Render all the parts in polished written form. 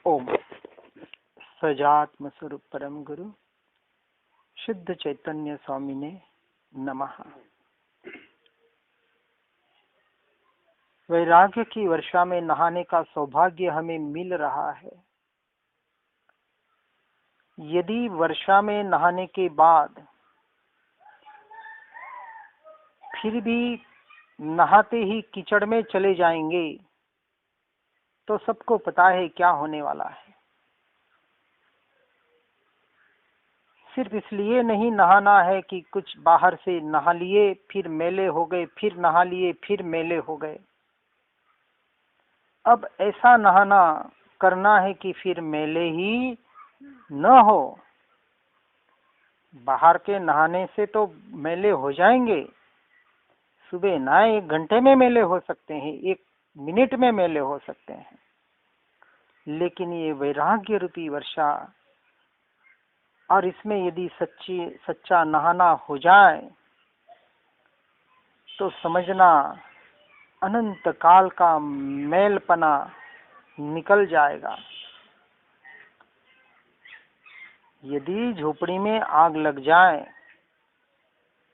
ओम सजात्म स्वरूप परम गुरु शुद्ध चैतन्य स्वामी ने नमः। वैराग्य की वर्षा में नहाने का सौभाग्य हमें मिल रहा है। यदि वर्षा में नहाने के बाद फिर भी नहाते ही कीचड़ में चले जाएंगे तो सबको पता है क्या होने वाला है। सिर्फ इसलिए नहीं नहाना है कि कुछ बाहर से नहा लिए फिर मेले हो गए, फिर नहा लिए फिर मेले हो गए। अब ऐसा नहाना करना है कि फिर मेले ही न हो। बाहर के नहाने से तो मेले हो जाएंगे। सुबह नहाए 1 घंटे में मेले हो सकते हैं, 1 मिनट में मेले हो सकते हैं, लेकिन ये वैराग्य रूपी वर्षा और इसमें यदि सच्चा नहाना हो जाए तो समझना अनंत काल का मैलपना निकल जाएगा। यदि झोपड़ी में आग लग जाए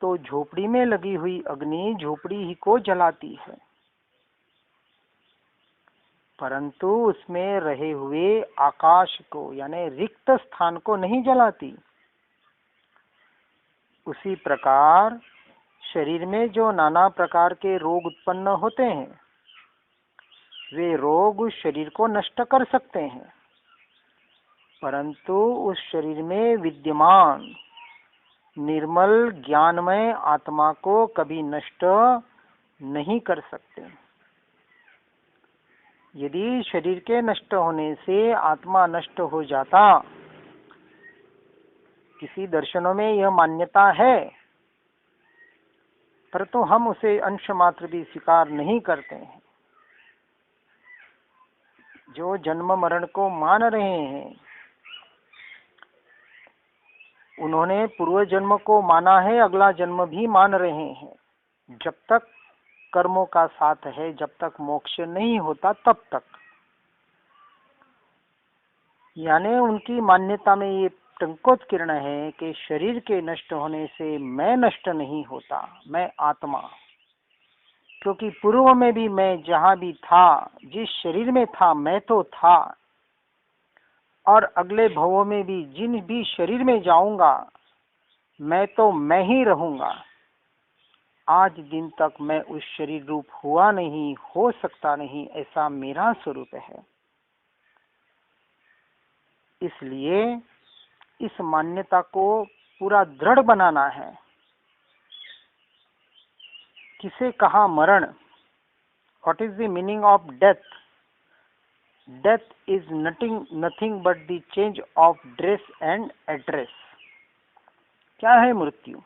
तो झोपड़ी में लगी हुई अग्नि झोपड़ी ही को जलाती है, परंतु उसमें रहे हुए आकाश को यानी रिक्त स्थान को नहीं जलाती। उसी प्रकार शरीर में जो नाना प्रकार के रोग उत्पन्न होते हैं वे रोग उस शरीर को नष्ट कर सकते हैं, परंतु उस शरीर में विद्यमान निर्मल ज्ञानमय आत्मा को कभी नष्ट नहीं कर सकते। यदि शरीर के नष्ट होने से आत्मा नष्ट हो जाता, किसी दर्शनों में यह मान्यता है, परंतु हम उसे अंश मात्र भी स्वीकार नहीं करते हैं। जो जन्म मरण को मान रहे हैं उन्होंने पूर्व जन्म को माना है, अगला जन्म भी मान रहे हैं। जब तक कर्मों का साथ है, जब तक मोक्ष नहीं होता तब तक। यानी उनकी मान्यता में ये टंकोत्कीर्ण है कि शरीर के नष्ट होने से मैं नष्ट नहीं होता, मैं आत्मा। क्योंकि पूर्व में भी मैं जहां भी था, जिस शरीर में था मैं तो था, और अगले भवों में भी जिन भी शरीर में जाऊंगा मैं तो मैं ही रहूंगा। आज दिन तक मैं उस शरीर रूप हुआ नहीं, हो सकता नहीं, ऐसा मेरा स्वरूप है। इसलिए इस मान्यता को पूरा दृढ़ बनाना है। किसे कहा मरण? What is the meaning of death? Death is nothing but the change of dress and address. क्या है मृत्यु?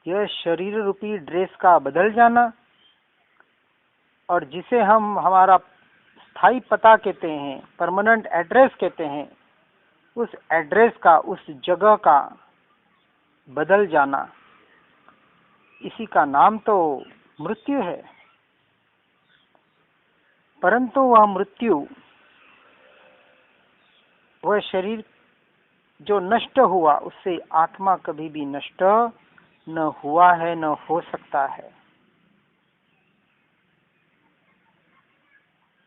यह शरीर रूपी ड्रेस का बदल जाना, और जिसे हम हमारा स्थायी पता कहते हैं, परमानेंट एड्रेस कहते हैं, उस एड्रेस का, उस जगह का बदल जाना, इसी का नाम तो मृत्यु है। परंतु वह मृत्यु, वह शरीर जो नष्ट हुआ, उससे आत्मा कभी भी नष्ट न हुआ है, न हो सकता है।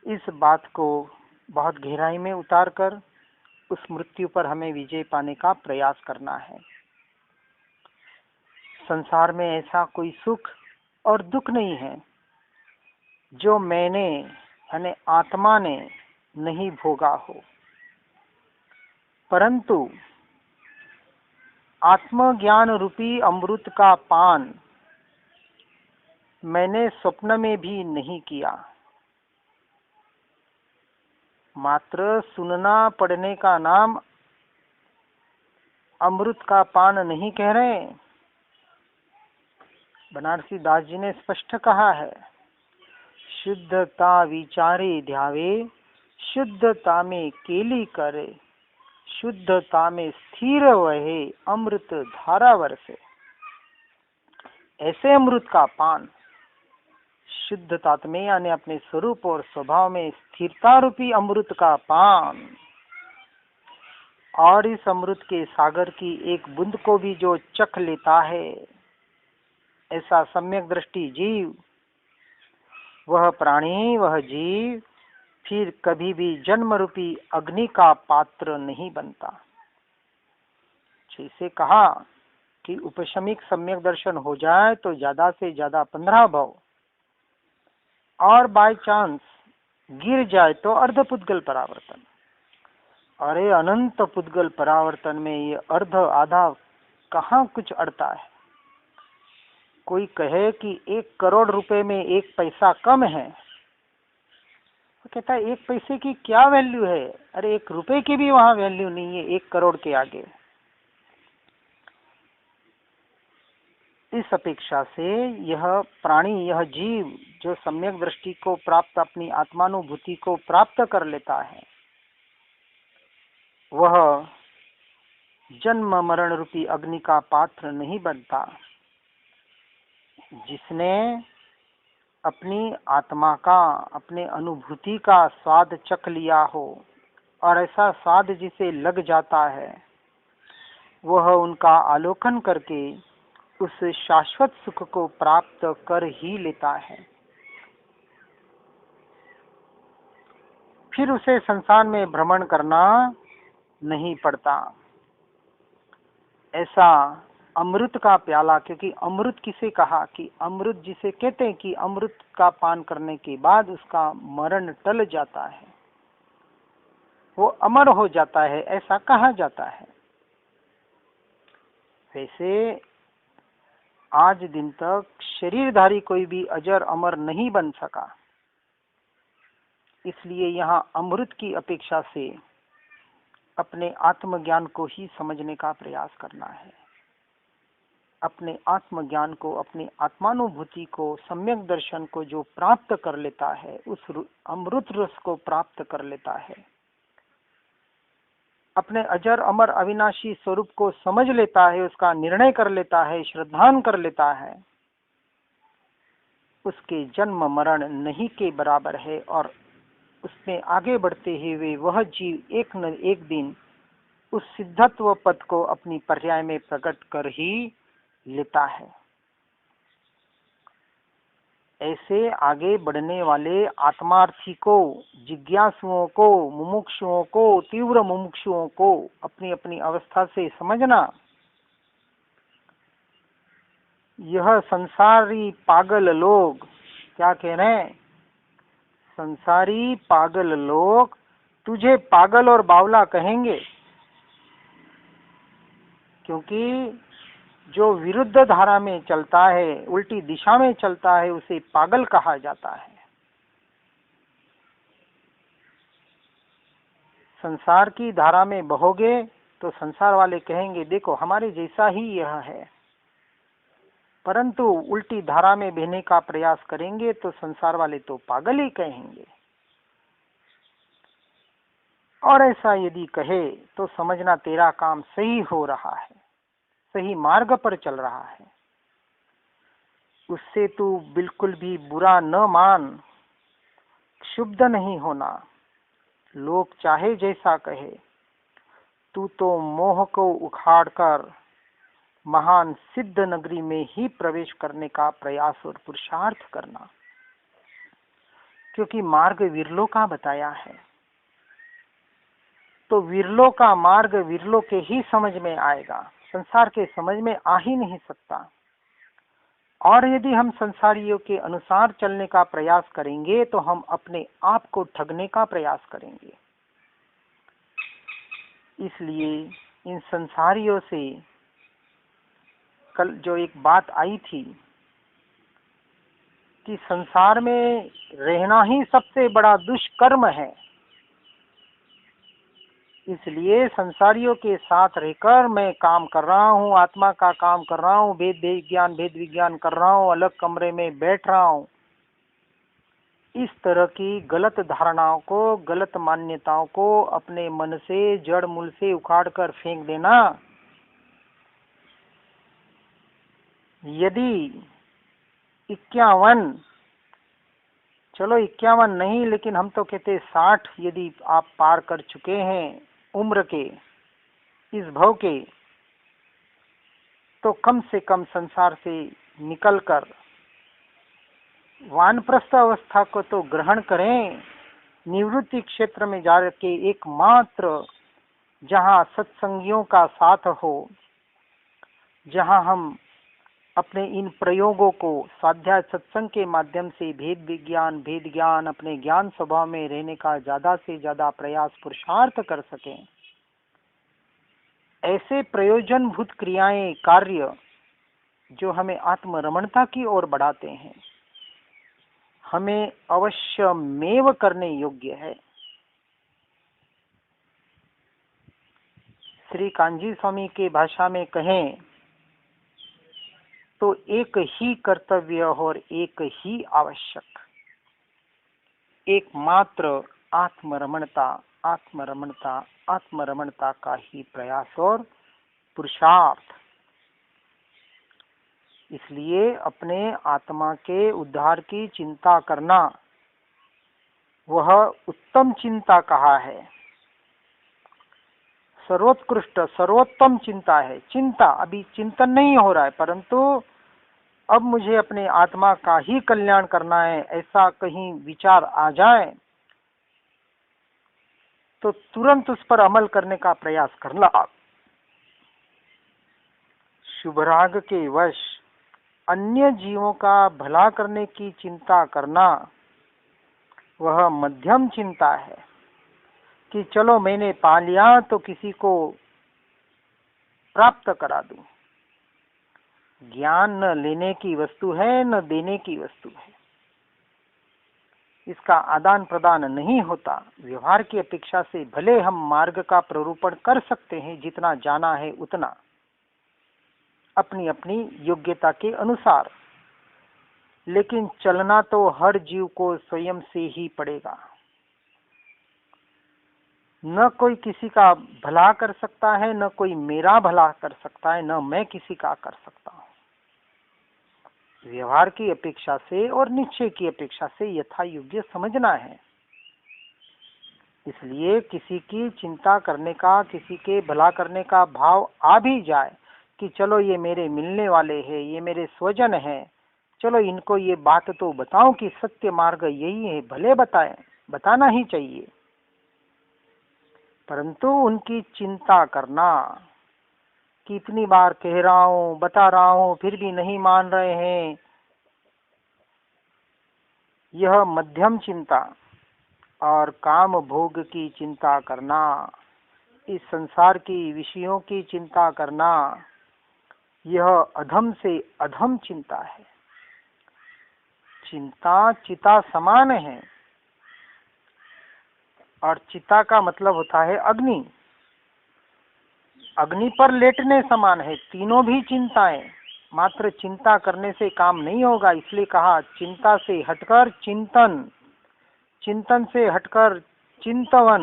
इस बात को बहुत गहराई में उतारकर उस मृत्यु पर हमें विजय पाने का प्रयास करना है। संसार में ऐसा कोई सुख और दुख नहीं है जो मैंने यानी आत्मा ने नहीं भोगा हो, परंतु आत्मज्ञान रूपी अमृत का पान मैंने स्वप्न में भी नहीं किया। मात्र सुनना पढ़ने का नाम अमृत का पान नहीं कह रहे। बनारसी दास जी ने स्पष्ट कहा है, शुद्धता विचारे ध्यावे, शुद्धता में केली करे, शुद्धता में स्थिर वहे, अमृत धारा वर्षे। ऐसे अमृत का पान शुद्धता में यानी अपने स्वरूप और स्वभाव में स्थिरता रूपी अमृत का पान, और इस अमृत के सागर की एक बूंद को भी जो चख लेता है, ऐसा सम्यक दृष्टि जीव, वह प्राणी, वह जीव फिर कभी भी जन्म रूपी अग्नि का पात्र नहीं बनता। जैसे कहा कि उपशमिक सम्यक दर्शन हो जाए तो ज्यादा से ज्यादा 15 भव, और बाय चांस गिर जाए तो अर्ध पुद्गल परावर्तन। अरे अनंत पुद्गल परावर्तन में ये अर्ध आधा कहाँ कुछ अड़ता है। कोई कहे कि 1 करोड़ रुपए में 1 पैसा कम है, वो कहता है 1 पैसे की क्या वैल्यू है। अरे 1 रुपए की भी वहां वैल्यू नहीं है 1 करोड़ के आगे। इस अपेक्षा से यह प्राणी, यह जीव जो सम्यक दृष्टि को प्राप्त, अपनी आत्मानुभूति को प्राप्त कर लेता है, वह जन्म मरण रूपी अग्नि का पात्र नहीं बनता। जिसने अपनी आत्मा का, अपने अनुभूति का स्वाद चख लिया हो, और ऐसा स्वाद जिसे लग जाता है, वह उनका आलोकन करके उस शाश्वत सुख को प्राप्त कर ही लेता है। फिर उसे संसार में भ्रमण करना नहीं पड़ता। ऐसा अमृत का प्याला, क्योंकि अमृत किसे कहा कि अमृत जिसे कहते हैं कि अमृत का पान करने के बाद उसका मरण टल जाता है, वो अमर हो जाता है, ऐसा कहा जाता है। वैसे आज दिन तक शरीरधारी कोई भी अजर अमर नहीं बन सका। इसलिए यहाँ अमृत की अपेक्षा से अपने आत्मज्ञान को ही समझने का प्रयास करना है। अपने आत्मज्ञान को, अपनी आत्मानुभूति को, सम्यक दर्शन को जो प्राप्त कर लेता है, उस अमृत रस को प्राप्त कर लेता है, अपने अजर अमर अविनाशी स्वरूप को समझ लेता है, उसका निर्णय कर लेता है, श्रद्धान कर लेता है, उसके जन्म मरण नहीं के बराबर है। और उसमें आगे बढ़ते हुए वह जीव एक न एक दिन उस सिद्धत्व पद को अपनी पर्याय में प्रकट कर ही लेता है। ऐसे आगे बढ़ने वाले आत्मार्थी को, जिज्ञासुओं को, मुमुक्षुओं को, तीव्र मुमुक्षुओं को अपनी अपनी अवस्था से समझना। यह संसारी पागल लोग क्या कह रहे हैं? संसारी पागल लोग तुझे पागल और बावला कहेंगे, क्योंकि जो विरुद्ध धारा में चलता है, उल्टी दिशा में चलता है, उसे पागल कहा जाता है। संसार की धारा में बहोगे तो संसार वाले कहेंगे देखो हमारे जैसा ही यह है, परंतु उल्टी धारा में बहने का प्रयास करेंगे तो संसार वाले तो पागल ही कहेंगे। और ऐसा यदि कहे तो समझना तेरा काम सही हो रहा है, सही मार्ग पर चल रहा है। उससे तू बिल्कुल भी बुरा न मान, क्षुब्ध नहीं होना। लोग चाहे जैसा कहे, तू तो मोह को उखाड़कर महान सिद्ध नगरी में ही प्रवेश करने का प्रयास और पुरुषार्थ करना, क्योंकि मार्ग विरलों का बताया है। तो विरलों का मार्ग विरलों के ही समझ में आएगा, संसार के समझ में आ ही नहीं सकता। और यदि हम संसारियों के अनुसार चलने का प्रयास करेंगे तो हम अपने आप को ठगने का प्रयास करेंगे। इसलिए इन संसारियों से कल जो एक बात आई थी कि संसार में रहना ही सबसे बड़ा दुष्कर्म है, इसलिए संसारियों के साथ रहकर मैं काम कर रहा हूँ, आत्मा का काम कर रहा हूँ, भेद विज्ञान कर रहा हूँ, अलग कमरे में बैठ रहा हूँ। इस तरह की गलत धारणाओं को, गलत मान्यताओं को अपने मन से जड़ मूल से उखाड़ कर फेंक देना। यदि 51 चलो 51 नहीं, लेकिन हम तो कहते 60 यदि आप पार कर चुके हैं उम्र के, इस भव के, तो कम से कम संसार से निकलकर वानप्रस्थ अवस्था को तो ग्रहण करें। निवृत्ति क्षेत्र में जाके एकमात्र जहाँ सत्संगियों का साथ हो, जहाँ हम अपने इन प्रयोगों को स्वाध्याय सत्संग के माध्यम से भेद ज्ञान अपने ज्ञान स्वभाव में रहने का ज्यादा से ज्यादा प्रयास पुरुषार्थ कर सकें, ऐसे प्रयोजनभूत क्रियाएं कार्य जो हमें आत्मरमणता की ओर बढ़ाते हैं, हमें अवश्य मेव करने योग्य है। श्री कांजी स्वामी के भाषा में कहें तो एक ही कर्तव्य और एक ही आवश्यक, एकमात्र आत्मरमणता, आत्मरमणता, आत्मरमणता का ही प्रयास और पुरुषार्थ। इसलिए अपने आत्मा के उद्धार की चिंता करना वह उत्तम चिंता कहा है, सर्वोत्कृष्ट सर्वोत्तम चिंता है। चिंता अभी चिंतन नहीं हो रहा है, परंतु अब मुझे अपने आत्मा का ही कल्याण करना है, ऐसा कहीं विचार आ जाए तो तुरंत उस पर अमल करने का प्रयास करना। शुभराग के वश अन्य जीवों का भला करने की चिंता करना वह मध्यम चिंता है कि चलो मैंने पा लिया तो किसी को प्राप्त करा दूं। ज्ञान न लेने की वस्तु है न देने की वस्तु है, इसका आदान प्रदान नहीं होता। व्यवहार की अपेक्षा से भले हम मार्ग का प्ररूपण कर सकते हैं, जितना जाना है उतना अपनी अपनी योग्यता के अनुसार, लेकिन चलना तो हर जीव को स्वयं से ही पड़ेगा। न कोई किसी का भला कर सकता है, न कोई मेरा भला कर सकता है, न मैं किसी का कर सकता हूं। व्यवहार की अपेक्षा से और निश्चय की अपेक्षा से यथा योग्य समझना है। इसलिए किसी की चिंता करने का, किसी के भला करने का भाव आ भी जाए कि चलो ये मेरे मिलने वाले हैं, ये मेरे स्वजन हैं, चलो इनको ये बात तो बताऊं कि सत्य मार्ग यही है, भले बताएं, बताना ही चाहिए, परंतु उनकी चिंता करना कितनी बार कह रहा हूं, बता रहा हूं, फिर भी नहीं मान रहे हैं, यह मध्यम चिंता। और काम भोग की चिंता करना, इस संसार की विषयों की चिंता करना, यह अधम से अधम चिंता है। चिंता चिता समान है, और चिता का मतलब होता है अग्नि, अग्नि पर लेटने समान है। तीनों भी चिंताएं, मात्र चिंता करने से काम नहीं होगा, इसलिए कहा चिंता से हटकर चिंतन, चिंतन से हटकर चिंतवन,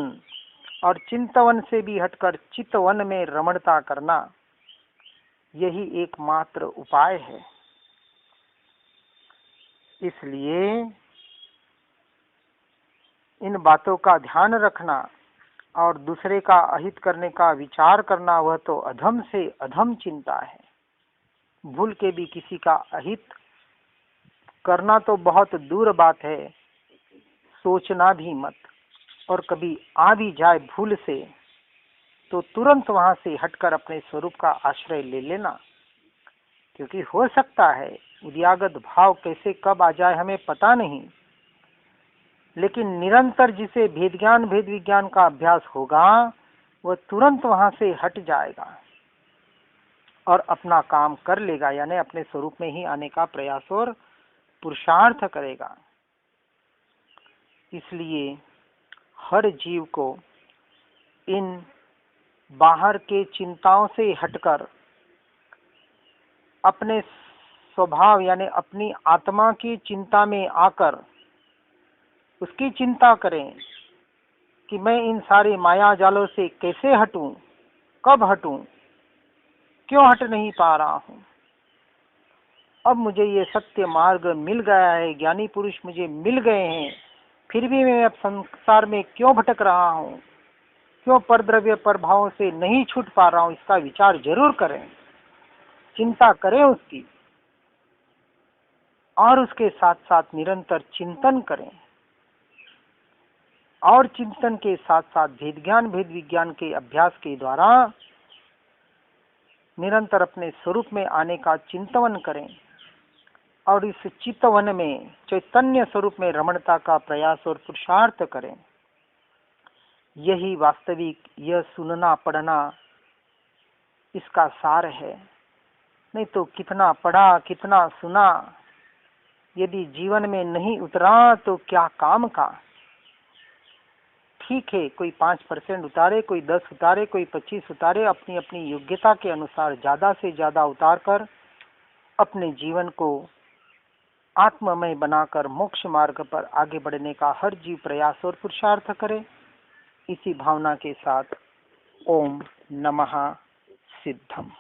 और चिंतवन से भी हटकर चितवन में रमणता करना, यही एकमात्र उपाय है। इसलिए इन बातों का ध्यान रखना और दूसरे का अहित करने का विचार करना, वह तो अधम से अधम चिंता है। भूल के भी किसी का अहित करना तो बहुत दूर बात है, सोचना भी मत। और कभी आ भी जाए भूल से तो तुरंत वहां से हटकर अपने स्वरूप का आश्रय ले लेना, क्योंकि हो सकता है उद्यागत भाव कैसे कब आ जाए हमें पता नहीं, लेकिन निरंतर जिसे भेद विज्ञान का अभ्यास होगा वह तुरंत वहां से हट जाएगा और अपना काम कर लेगा, यानी अपने स्वरूप में ही आने का प्रयास और पुरुषार्थ करेगा। इसलिए हर जीव को इन बाहर के चिंताओं से हटकर अपने स्वभाव यानी अपनी आत्मा की चिंता में आकर उसकी चिंता करें कि मैं इन सारे माया जालों से कैसे हटूं, कब हटूं, क्यों हट नहीं पा रहा हूं, अब मुझे ये सत्य मार्ग मिल गया है, ज्ञानी पुरुष मुझे मिल गए हैं, फिर भी मैं अब संसार में क्यों भटक रहा हूँ, क्यों परद्रव्य प्रभावों से नहीं छूट पा रहा हूँ, इसका विचार जरूर करें, चिंता करें उसकी, और उसके साथ साथ निरंतर चिंतन करें, और चिंतन के साथ साथ भेद ज्ञान भेद विज्ञान के अभ्यास के द्वारा निरंतर अपने स्वरूप में आने का चिंतन करें, और इस चितवन में चैतन्य स्वरूप में रमणता का प्रयास और पुरुषार्थ करें। यही वास्तविक यह सुनना पढ़ना इसका सार है। नहीं तो कितना पढ़ा कितना सुना, यदि जीवन में नहीं उतरा तो क्या काम का। ठीक है, कोई 5% उतारे, कोई 10 उतारे, कोई 25 उतारे, अपनी अपनी योग्यता के अनुसार ज्यादा से ज्यादा उतार कर अपने जीवन को आत्ममय बनाकर मोक्ष मार्ग पर आगे बढ़ने का हर जीव प्रयास और पुरुषार्थ करे। इसी भावना के साथ ओम नमः सिद्धम।